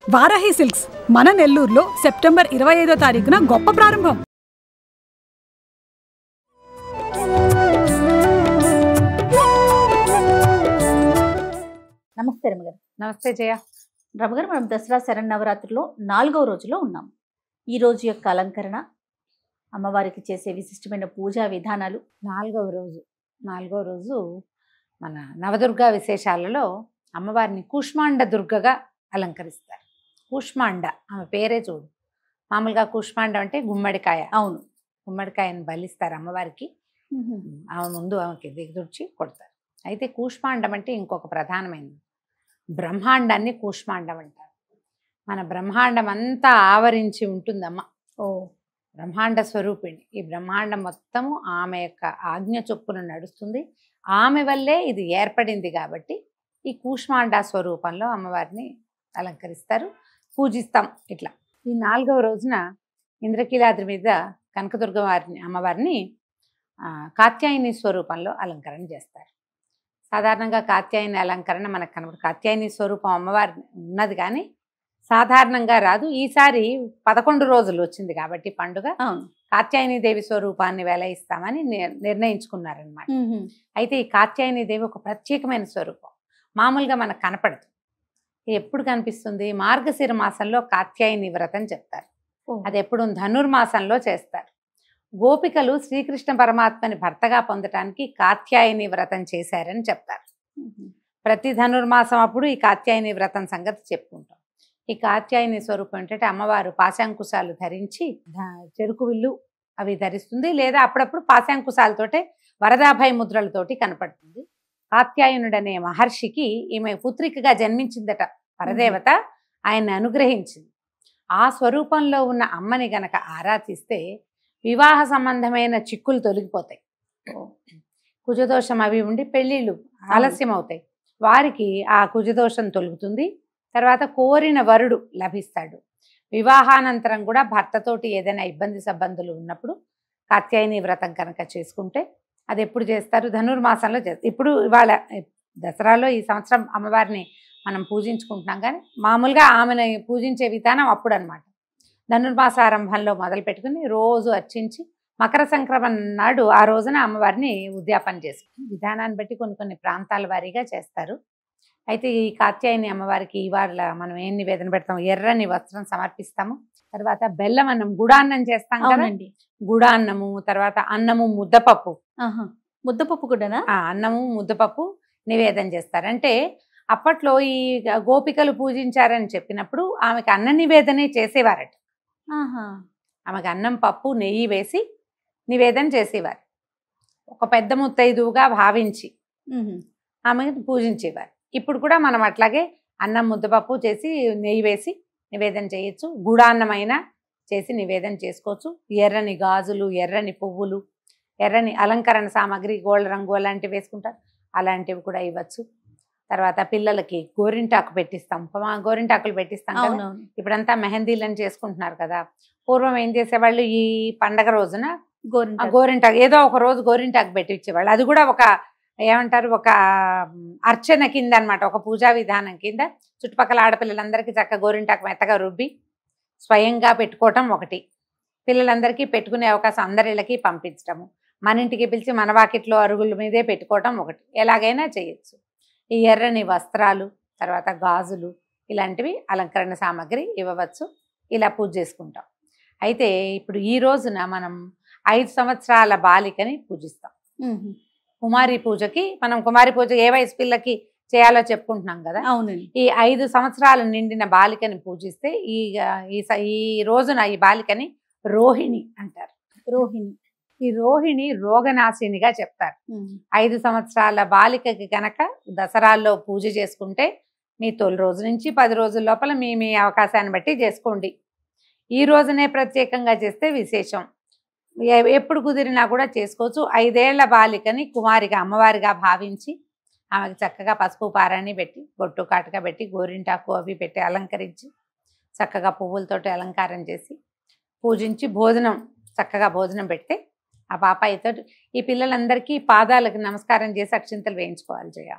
Varahi silks మన నెల్లూరులో September 25వ తారీఖున గొప్ప ప్రారంభం. నమస్తే రమగారు. నమస్తే జయ. రమగారు, మనం దసరా శరన్నవరాత్రిలో 4వ రోజులో ఉన్నాం. ఈ రోజు యొక్క అలంకరణ, అమ్మవారికి చేసే విశిష్టమైన పూజా విధానాలు. నాలుగవ రోజు మన నవదుర్గా విశేషాలలో అమ్మవారిని కూష్మాండ దుర్గగా అలంకరిస్తారు. కూష్మాండ ఆమె పేరే చూడు. మామూలుగా కూష్మాండ అంటే గుమ్మడికాయ. అవును, గుమ్మడికాయను బలిస్తారు అమ్మవారికి. ఆమె ముందు ఆమెకి దిగదుర్చి కొడతారు. అయితే కూష్మాండం అంటే ఇంకొక ప్రధానమైనది. బ్రహ్మాండాన్ని కూష్మాండం అంటారు. మన బ్రహ్మాండం అంతా ఆవరించి ఉంటుందమ్మ. బ్రహ్మాండ స్వరూపిణి. ఈ బ్రహ్మాండం మొత్తము ఆమె యొక్క ఆజ్ఞ చొప్పున నడుస్తుంది. ఆమె వల్లే ఇది ఏర్పడింది. కాబట్టి ఈ కూష్మాండ స్వరూపంలో అమ్మవారిని అలంకరిస్తారు, పూజిస్తాం. ఇట్లా ఈ 4వ రోజున ఇంద్రకీలాద్రి మీద కనకదుర్గ అమ్మవారిని కాత్యాయని స్వరూపంలో అలంకరణ చేస్తారు. సాధారణంగా కాత్యాయని అలంకరణ మనకు కనబడు. కాత్యాయని స్వరూపం అమ్మవారి ఉన్నది కానీ సాధారణంగా రాదు. ఈసారి 11 రోజులు వచ్చింది కాబట్టి పండుగ కాత్యాయని దేవి స్వరూపాన్ని వెలయిస్తామని నిర్ణయించుకున్నారనమాట. అయితే ఈ కాత్యాయని దేవి ఒక ప్రత్యేకమైన స్వరూపం. మామూలుగా మనకు కనపడదు. ఎప్పుడు కనిపిస్తుంది? మార్గశిర మాసంలో కాత్యాయని వ్రతం చెప్తారు. అది ఎప్పుడు ధనుర్మాసంలో చేస్తారు. గోపికలు శ్రీకృష్ణ పరమాత్మని భర్తగా పొందటానికి కాత్యాయని వ్రతం చేశారని చెప్తారు. ప్రతి ధనుర్మాసం అప్పుడు ఈ కాత్యాయని వ్రతం సంగతి చెప్పుకుంటాం. ఈ కాత్యాయని స్వరూపం ఏంటంటే అమ్మవారు పాశాంకుశాలు ధరించి చెరుకు విల్లు అవి ధరిస్తుంది. లేదా అప్పుడప్పుడు పాశాంకుశాలతోటే వరదాభయ ముద్రలతోటి కనపడుతుంది. కాత్యాయనుడనే మహర్షికి ఈమె పుత్రికగా జన్మించిందట పరదేవత. ఆయన్ని అనుగ్రహించింది. ఆ స్వరూపంలో ఉన్న అమ్మని గనక ఆరాధిస్తే వివాహ సంబంధమైన చిక్కులు తొలగిపోతాయి. కుజదోషం అవి ఉండి పెళ్ళిళ్ళు ఆలస్యం అవుతాయి. వారికి ఆ కుజదోషం తొలుగుతుంది. తర్వాత కోరిన వరుడు లభిస్తాడు. వివాహానంతరం కూడా భర్తతోటి ఏదైనా ఇబ్బంది సబ్బందులు ఉన్నప్పుడు కాత్యాయని వ్రతం కనుక చేసుకుంటే, అది ఎప్పుడు చేస్తారు? ధనుర్మాసంలో చేస్తారు. ఇప్పుడు ఇవాళ దసరాలో ఈ సంవత్సరం అమ్మవారిని మనం పూజించుకుంటున్నాం కానీ మామూలుగా ఆమెను పూజించే విధానం అప్పుడు అనమాట. ధనుర్మాసారంభంలో మొదలు పెట్టుకుని రోజు అర్చించి మకర సంక్రమణ నాడు ఆ రోజున అమ్మవారిని ఉద్యాపన చేసుకుంటారు. విధానాన్ని బట్టి కొన్ని ప్రాంతాల వారీగా చేస్తారు. అయితే ఈ కాత్యాయని అమ్మవారికి ఇవాళ మనం ఏం నివేదన పెడతాం? ఎర్రని వస్త్రం సమర్పిస్తాము. తర్వాత బెల్లం అన్నం, గుడాన్నం చేస్తాం కదండి. గుడాన్నము, తర్వాత అన్నము, ముద్దపప్పు. ముద్దపప్పు కూడానా? అన్నము ముద్దపప్పు నివేదన చేస్తారు. అంటే అప్పట్లో ఈ గోపికలు పూజించారని చెప్పినప్పుడు ఆమెకి అన్న నివేదనే చేసేవారట. ఆమెకు అన్నం, పప్పు, నెయ్యి వేసి నివేదన చేసేవారు. ఒక పెద్ద ముత్తైదువుగా భావించి ఆమెకు పూజించేవారు. ఇప్పుడు కూడా మనం అట్లాగే అన్నం ముద్దపప్పు చేసి నెయ్యి వేసి నివేదన చేయొచ్చు. గుడాన్నమైనా చేసి నివేదన చేసుకోవచ్చు. ఎర్రని గాజులు, ఎర్రని పువ్వులు, ఎర్రని అలంకరణ సామాగ్రి, గోల్డ్ రంగు అలాంటివి వేసుకుంటారు. అలాంటివి కూడా ఇవ్వచ్చు. తర్వాత పిల్లలకి గోరింటాకు పెట్టిస్తాం. గోరింటాకులు పెట్టిస్తాం కదా. ఇప్పుడంతా మెహందీలను చేసుకుంటున్నారు కదా. పూర్వం ఏం చేసేవాళ్ళు? ఈ పండగ రోజున గోరింటాకు ఏదో ఒక రోజు గోరింటాకు పెట్టి ఇచ్చేవాళ్ళు. అది కూడా ఒక ఏమంటారు, ఒక అర్చన కింద అనమాట, ఒక పూజా విధానం కింద. చుట్టుపక్కల ఆడపిల్లలందరికీ చక్కగా గోరింటాకు మెత్తగా రుబ్బి స్వయంగా పెట్టుకోవటం ఒకటి. పిల్లలందరికీ పెట్టుకునే అవకాశం అందరిళ్ళకి పంపించటము. మన ఇంటికి పిలిచి మన వాకిట్లో అరుగుల మీదే పెట్టుకోవటం ఒకటి. ఎలాగైనా చేయొచ్చు. ఈ ఎర్రని వస్త్రాలు, తర్వాత గాజులు, ఇలాంటివి అలంకరణ సామాగ్రి ఇవ్వవచ్చు. ఇలా పూజ చేసుకుంటాం. అయితే ఇప్పుడు ఈ రోజున మనం 5 సంవత్సరాల బాలికని పూజిస్తాం. కుమారి పూజకి మనం కుమారి పూజ ఏ వయసు పిల్లకి చేయాలో చెప్పుకుంటున్నాం కదా. అవునండి. ఈ 5 సంవత్సరాలు నిండిన బాలికని పూజిస్తే ఈ రోజున ఈ బాలికని రోహిణి అంటారు. ఈ రోహిణి రోగనాశినిగా చెప్తారు. 5 సంవత్సరాల బాలికకి కనుక దసరాల్లో పూజ చేసుకుంటే మీ తొలి రోజు నుంచి 10 రోజుల లోపల మీ అవకాశాన్ని బట్టి చేసుకోండి. ఈ రోజునే ప్రత్యేకంగా చేస్తే విశేషం. ఎప్పుడు కుదిరినా కూడా చేసుకోవచ్చు. 5 ఏళ్ల బాలికని కుమారిగా అమ్మవారిగా భావించి ఆమెకి చక్కగా పసుపు పారాన్ని పెట్టి, బొట్టు కాటుగా పెట్టి, గోరింటాకు అవి పెట్టి అలంకరించి చక్కగా పువ్వులతోటి అలంకారం చేసి పూజించి చక్కగా భోజనం పెడితే ఆ పాపాయితో ఈ పిల్లలందరికీ పాదాలకు నమస్కారం చేసి అక్షింతలు వేయించుకోవాలి. జయ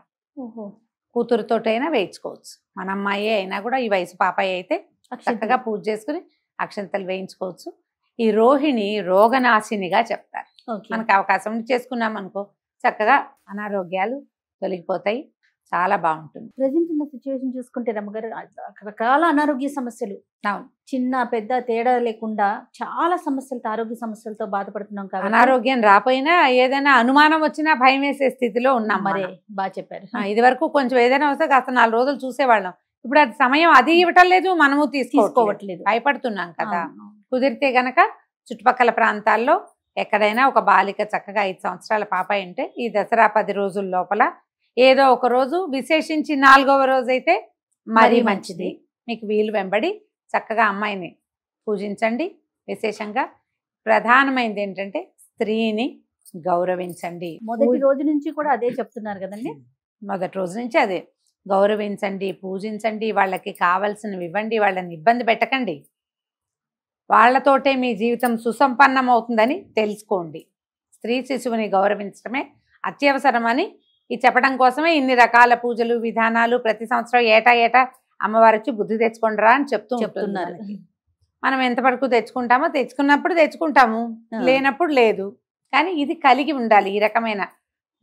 కూతురుతోటైనా వేయించుకోవచ్చు. మన అమ్మాయి అయినా కూడా ఈ వయసు పాపాయి అయితే చక్కగా పూజ చేసుకుని అక్షంతలు వేయించుకోవచ్చు. ఈ రోహిణి రోగనాశినిగా చెప్తారు. మనకు అవకాశం ఉండి చేసుకున్నాం అనుకో చక్కగా అనారోగ్యాలు తొలగిపోతాయి. చాలా బాగుంటుంది. ప్రజెంట్ ఉన్న సిచ్యువేషన్ చూసుకుంటే రమ్మగారు రకరకాల అనారోగ్య సమస్యలు, చిన్న పెద్ద తేడా లేకుండా చాలా సమస్యలతో, ఆరోగ్య సమస్యలతో బాధపడుతున్నాం కాబట్టి అనారోగ్యం రాపోయినా ఏదైనా అనుమానం వచ్చినా భయం వేసే స్థితిలో ఉన్నాం. మరే బాగా చెప్పారు. ఇది వరకు కొంచెం ఏదైనా వస్తే కాస్త 4 రోజులు చూసేవాళ్ళం. ఇప్పుడు అది సమయం అది ఇవ్వటం లేదు, మనము తీసుకోవట్లేదు, భయపడుతున్నాం కదా. కుదిరితే గనక చుట్టుపక్కల ప్రాంతాల్లో ఎక్కడైనా ఒక బాలిక చక్కగా 5 సంవత్సరాల పాప అంటే ఈ దసరా 10 రోజుల లోపల ఏదో ఒక రోజు విశేషించి 4వ రోజు అయితే మరీ మంచిది. మీకు వీలు వెంబడి చక్కగా అమ్మాయిని పూజించండి. విశేషంగా ప్రధానమైనది ఏంటంటే స్త్రీని గౌరవించండి. మొదటి రోజు నుంచి కూడా అదే చెప్తున్నారు కదండి. మొదటి రోజు నుంచి అదే గౌరవించండి, పూజించండి, వాళ్ళకి కావాల్సినవి ఇవ్వండి, వాళ్ళని ఇబ్బంది పెట్టకండి. వాళ్ళతోటే మీ జీవితం సుసంపన్నం అవుతుందని తెలుసుకోండి. స్త్రీ శిశువుని గౌరవించడమే అత్యవసరమని ఈ చెప్పడం కోసమే ఇన్ని రకాల పూజలు విధానాలు ప్రతి సంవత్సరం ఏటా అమ్మవారు వచ్చి బుద్ధి తెచ్చుకుంటారా అని చెప్తున్నారు. మనం ఎంతవరకు తెచ్చుకుంటామో తెచ్చుకున్నప్పుడు తెచ్చుకుంటాము, లేనప్పుడు లేదు. కానీ ఇది కలిగి ఉండాలి. ఈ రకమైన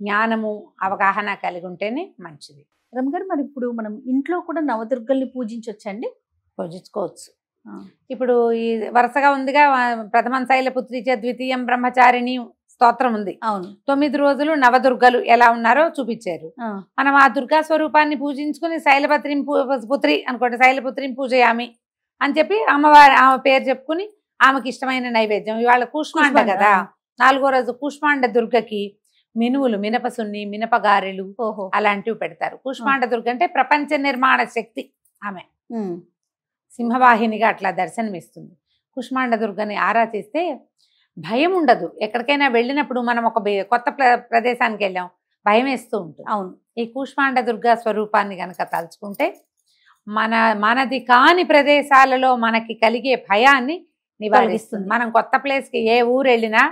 జ్ఞానము అవగాహన కలిగి ఉంటేనే మంచిది. రమ్మగారు మరి ఇప్పుడు మనం ఇంట్లో కూడా నవదుర్గల్ని పూజించవచ్చండి? పూజించుకోవచ్చు. ఇప్పుడు ఈ వరుసగా ఉందిగా ప్రథమం శైలపుత్రి చ ద్వితీయం బ్రహ్మచారిణి స్తోత్రం ఉంది. అవును. 9 రోజులు నవదుర్గలు ఎలా ఉన్నారో చూపించారు. మనం ఆ దుర్గా స్వరూపాన్ని పూజించుకుని శైలపుత్రిం పుత్రి అనుకోండి, శైలపుత్రిం పూజయామి అని చెప్పి అమ్మవారి ఆమె పేరు చెప్పుకుని ఆమెకి ఇష్టమైన నైవేద్యం. ఇవాళ కూష్మాండ కదా, 4వ రోజు కూష్మాండ దుర్గకి మినువులు, మినపసున్ని, మినపగారెలు అలాంటివి పెడతారు. కూష్మాండ దుర్గ అంటే ప్రపంచ నిర్మాణ శక్తి. ఆమె సింహవాహినిగా అట్లా దర్శనమిస్తుంది. కూష్మాండ దుర్గని ఆరాధిస్తే భయం ఉండదు. ఎక్కడికైనా వెళ్ళినప్పుడు మనం ఒక కొత్త ప్రదేశానికి వెళ్ళాం, భయం వేస్తూ ఉంటుంది. అవును. ఈ కూష్మాండ దుర్గా స్వరూపాన్ని గనక తలుచుకుంటే మనది కాని ప్రదేశాలలో మనకి కలిగే భయాన్ని నివారిస్తుంది. మనం కొత్త ప్లేస్కి ఏ ఊరు వెళ్ళినా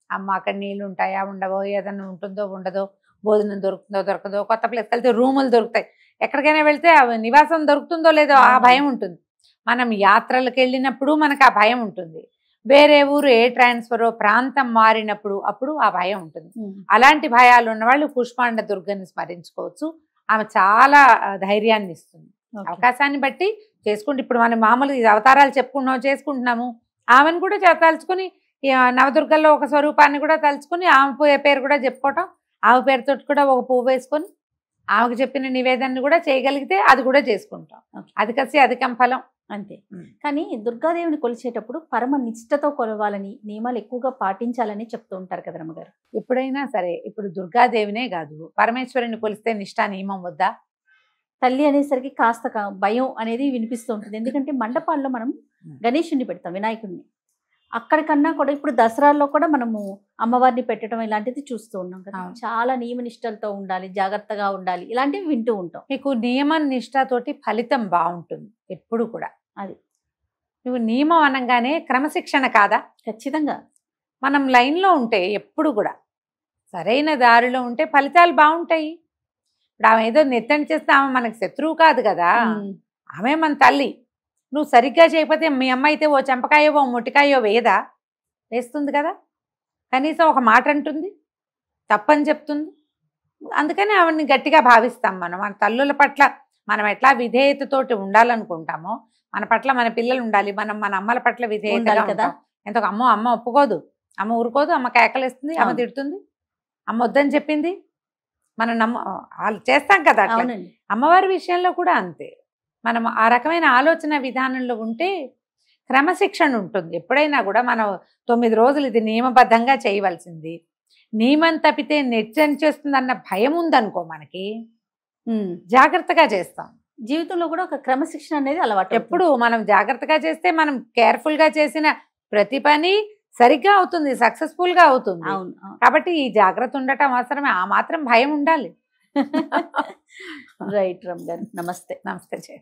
అమ్మ అక్కడ నీళ్ళు ఉంటాయా ఉండవో, ఏదన్నా ఉంటుందో ఉండదో, భోజనం దొరుకుతుందో దొరకదో, కొత్త ప్లేస్కి వెళ్తే రూములు దొరుకుతాయి, ఎక్కడికైనా వెళ్తే నివాసం దొరుకుతుందో లేదో ఆ భయం ఉంటుంది. మనం యాత్రలకు వెళ్ళినప్పుడు మనకు ఆ భయం ఉంటుంది. వేరే ఊరు ఏ ట్రాన్స్ఫరో ప్రాంతం మారినప్పుడు అప్పుడు ఆ భయం ఉంటుంది. అలాంటి భయాలు ఉన్నవాళ్ళు కూష్మాండ దుర్గని స్మరించుకోవచ్చు. ఆమె చాలా ధైర్యాన్ని ఇస్తుంది. అవకాశాన్ని బట్టి చేసుకుంటే ఇప్పుడు మనం మామూలుగా అవతారాలు చేసుకుంటున్నాము, ఆమెను కూడా తలుచుకుని నవదుర్గల్లో ఒక స్వరూపాన్ని కూడా తలుచుకుని ఆమె పేరు కూడా చెప్పుకోవటం, ఆమె పేరుతో కూడా ఒక పువ్వు వేసుకొని ఆమెకు చెప్పిన నివేదనని కూడా చేయగలిగితే అది కూడా చేసుకుంటాం. అధికసి అధికం ఫలం అంతే. కానీ దుర్గాదేవిని కొలిచేటప్పుడు పరమ నిష్ఠతో కొలవాలని, నియమాలు ఎక్కువగా పాటించాలని చెప్తూ ఉంటారు కదా రమ్మగారు. ఎప్పుడైనా సరే ఇప్పుడు దుర్గాదేవినే కాదు, పరమేశ్వరుని కొలిస్తే నిష్ఠా నియమం వద్దా? తల్లి అనేసరికి కాస్త భయం అనేది వినిపిస్తూ ఉంటుంది. ఎందుకంటే మండపాల్లో మనం గణేశుని పెడతాం, వినాయకుడిని. అక్కడికన్నా కూడా ఇప్పుడు దసరాల్లో కూడా మనము అమ్మవారిని పెట్టడం ఇలాంటిది చూస్తూ ఉన్నాం కదా. చాలా నియమ నిష్టలతో ఉండాలి, జాగ్రత్తగా ఉండాలి, ఇలాంటివి వింటూ ఉంటాం. మీకు నియమ నిష్టతోటి ఫలితం బాగుంటుంది ఎప్పుడు కూడా. అది నువ్వు నియమం అనగానే క్రమశిక్షణ కాదా? ఖచ్చితంగా. మనం లైన్లో ఉంటే ఎప్పుడు కూడా సరైన దారిలో ఉంటే ఫలితాలు బాగుంటాయి. ఇప్పుడు ఆమె ఏదో నెత్తని చేస్తే ఆమె మనకు శత్రువు కాదు కదా, ఆమె మన తల్లి. నువ్వు సరిగ్గా చేయకపోతే మీ అమ్మ అయితే ఓ చెంపకాయో ఓ మొట్టికాయో వేయదా? వేస్తుంది కదా. కనీసం ఒక మాట అంటుంది, తప్పని చెప్తుంది. అందుకని ఆవిడని గట్టిగా భావిస్తాం మనం. మన తల్లుల పట్ల మనం ఎట్లా విధేయతతోటి ఉండాలనుకుంటామో మన పట్ల మన పిల్లలు ఉండాలి. మనం మన అమ్మల పట్ల విధేయతగా ఉంటాం. ఎంతో అమ్మ ఒప్పుకోదు, అమ్మ ఊరుకోదు, అమ్మ కేకలేస్తుంది, అమ్మ తిడుతుంది, అమ్మ వద్దని చెప్పింది, మనం వాళ్ళు చేస్తాం కదా. అమ్మవారి విషయంలో కూడా అంతే. మనం ఆ రకమైన ఆలోచన విధానంలో ఉంటే క్రమశిక్షణ ఉంటుంది. ఎప్పుడైనా కూడా మనం 9 రోజులు ఇది నియమబద్ధంగా చేయవలసింది, నియమం తప్పితే నెచ్చం చేస్తుందన్న భయం ఉందనుకో మనకి, జాగ్రత్తగా చేస్తాం. జీవితంలో కూడా ఒక క్రమశిక్షణ అనేది అలవాటు. ఎప్పుడు మనం జాగ్రత్తగా చేస్తే మనం కేర్ఫుల్గా చేసిన ప్రతి పని సరిగ్గా అవుతుంది, సక్సెస్ఫుల్గా అవుతుంది. కాబట్టి ఈ జాగ్రత్త ఉండటం అవసరమే. ఆ మాత్రం భయం ఉండాలి. రైట్ రమ్ గారు, నమస్తే. నమస్తే.